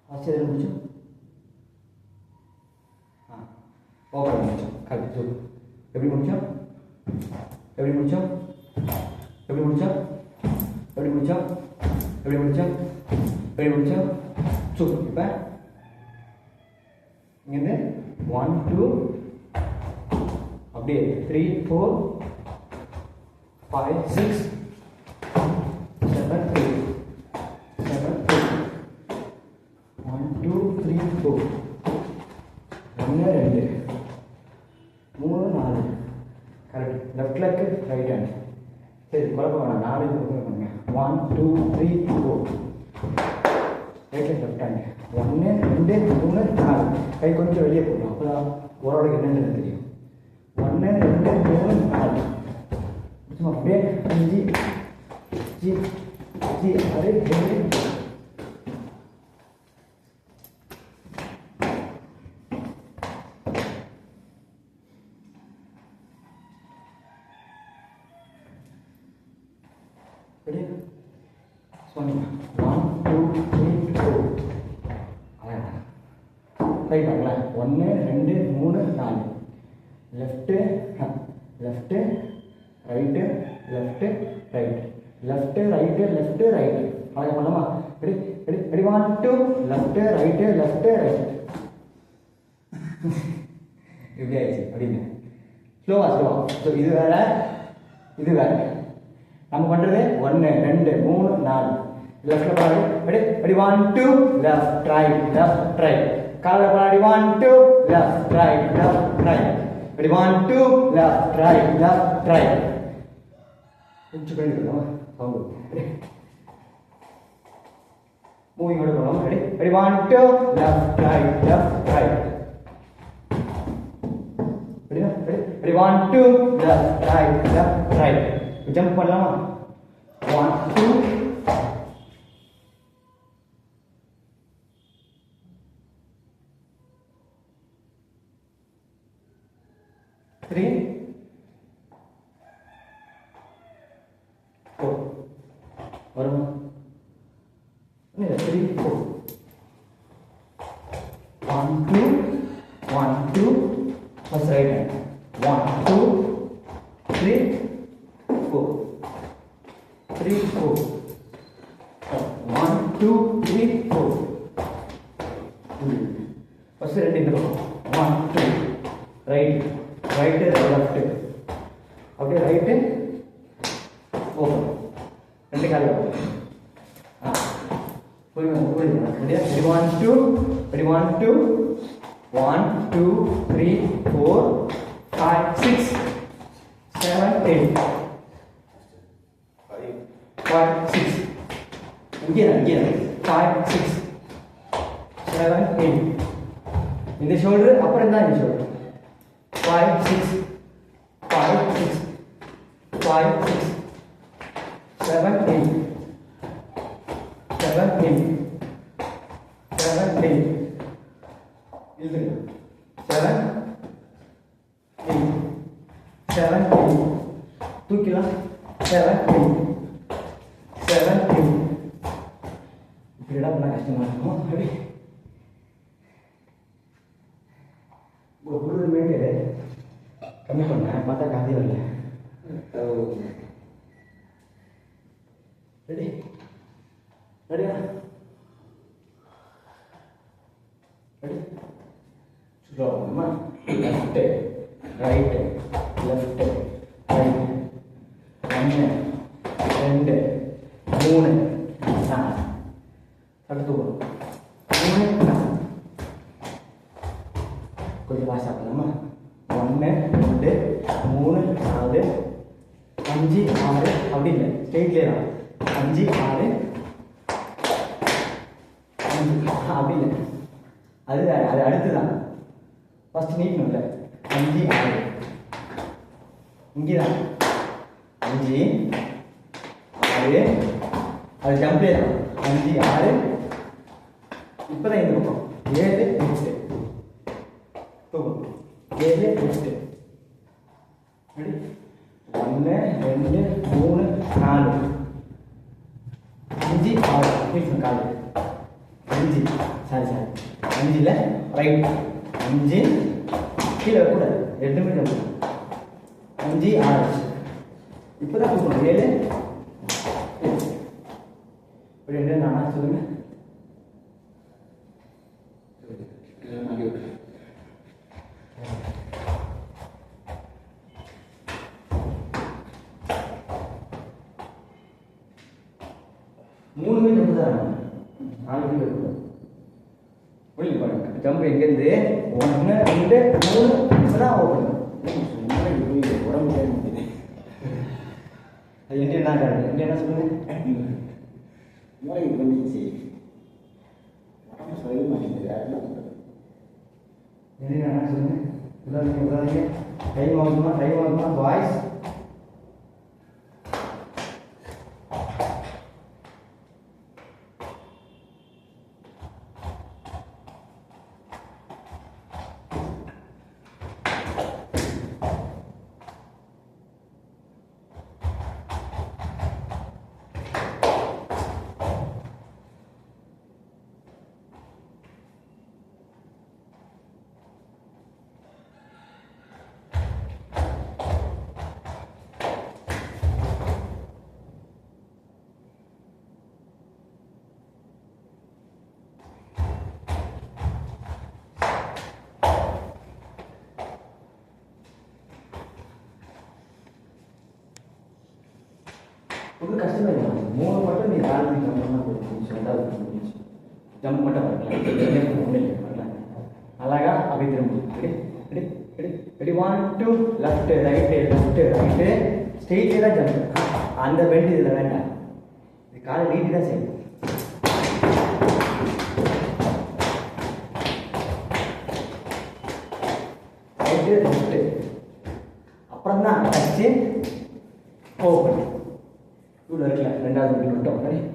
ஆச்சரியம் முடிச்சோம். ஓப்பன் முடிச்சோம். கரெக்ட். எப்படி முடிச்சோம்? எப்படி முடிச்சோம்? எப்படி முடிச்சோம்? எப்படி முடிச்சோம்? எப்படி முடிச்சோம்? எப்படி முடிச்சோம்? சூப்பர். இப்போ இங்கேருந்து 1 2 அப்படியே 3 4 5 6 7 8 7 8 1 2 3 4 1 2 3 4 correct. Left leg right hand. சரி குழப்பம் வேணாம். 4 பண்ணுங்க. 1 2 3 4 ரைட் ஹேண்ட் லெஃப்ட் ஹேண்ட். 1 2 3 4 கை கொஞ்சம் வெளியே போகணும். அப்போ தான் ஓரளவுக்கு என்னென்னு தெரியும். 1 2 3 4 சும்மா அப்படியே 5 6 7 8 ready? So 1 2 3 4 ரைட் பண்ணல. 1 2 3 4 left left right left right left right left right. அழகாக பண்ணலாமா? Ready ready ready 1 2 left right left right. இப்படி ஆயிடுச்சு அப்படின்னு ஸ்லோவா. ஸோ இது வேற இது வேற. நம்ம பண்ணுறது 1 2 3 4 லெஃப்ட்ல பாரு. ரெடி ரெடி 1 2 லெஃப்ட் ரைட் காலில் பாடி 1 2 left right ready 1 2 left right கொஞ்சம் பண்ணிக்கலாம். சவுண்டு மூவிங் பண்ணலாம். Ready ready 1 2 left right ready ready 1 2 left right jump பண்ணலாமா? 1 2 3 4 வருமா? 3 4 1 2 1 2 first right hand 1 2 3 4 3 4 1 2 3 4 first ரெண்டு இந்த பக்கம் 1 2 ரைட் லெஃப்ட் அப்படியே ரைட்டு ஓப்பன் ரெண்டு கால் ஓப்பன். புரியுது ரெடியா? ரெடி 1 2 ரெடி 1 2 1 2 3 4 5 6 7 8 5 6 இங்கே 5 6 7 8 இந்த ஷோல்டர் அப்புறம் தான் இந்த ஷோல்டர் 5 6 5 6 5 6 7 8 7 8 7 8 இது 7 8 7 8 தூக்கிலாம் 7 8 7 8 இப்படிடா பண்ண கஷ்டமா இருக்கும். அப்படி ஒரு மினிட்டு கம்மி பண்ணேன். பார்த்தா காந்தி வரல. ரெடி ரெடியா? ரெடி சுற்றுலாமா? லெஃப்ட் ரைட்டு லெஃப்ட் ரைட் 1 2 3 4 அடுத்து 3 கொஞ்சம் வாஷ் ஆகலாமா? 1 2 3 4 5 6 அப்படி இல்லை, ஸ்ட்ரெயிட்லேயே தான் 5 6 அப்படி இல்லை, அது அது அடுத்து தான் ஃபஸ்ட் நீட்டணும் இல்லை. 5 6 இங்கே தான் 5 6 அது ஜம்ப்லே தான் 5 6 இப்போ தான் இந்த பக்கம் 7 8 தூக்கும் 7 8 ரெடி 1 2 3 4 5 6 மீட்ஸ் கால் 5 சாரி 5ல் ரைட் 5 கீழே வைக்கக்கூடாது 8 மீட்டர் 5 6 இப்போ தான் தூக்கணும் 7 இப்படி என்ன நானா சொல்லுங்க 3 மீட்டர் தான் 4 மீட்டர் புரியுது பாருங்க ஜம்ப் எங்கேருந்து 1 2 3 இப்பதான் ஓப்பன் உடம்பு அது என்ன சொல்லுங்க மூளைக்கு வந்துச்சு உடம்பு சொல்ல மாட்டேங்குது என்ன சொல்லுங்க உதாரணம் டைம் ஆகுமா வாய்ஸ் ரொம்ப கஷ்டமே இல்லை 3 மட்டும் நீ காலேஜ் ஜம்ப் பண்ணால் போயிடுச்சு 2வது முடிச்சு ஜம்ப் மட்டும் பண்ணலாம் ஒன்றும் இல்லை பண்ணலாம் அழகா அப்படி திரும்ப ரெடி 1 2 லெஃப்ட் ரைட்டு ஸ்ட்ரெயிட்டே தான் ஜம்ப் அந்த பெண்ட் இதில் வேண்டாம் இது காலை நீட்டி தான் செய்யும் ரைட்டு லெஃப்ட்டு அப்புறம் தான் டச்சு ஓப்பன் இவ்வளோ இருக்குல்ல 2வது மட்டும்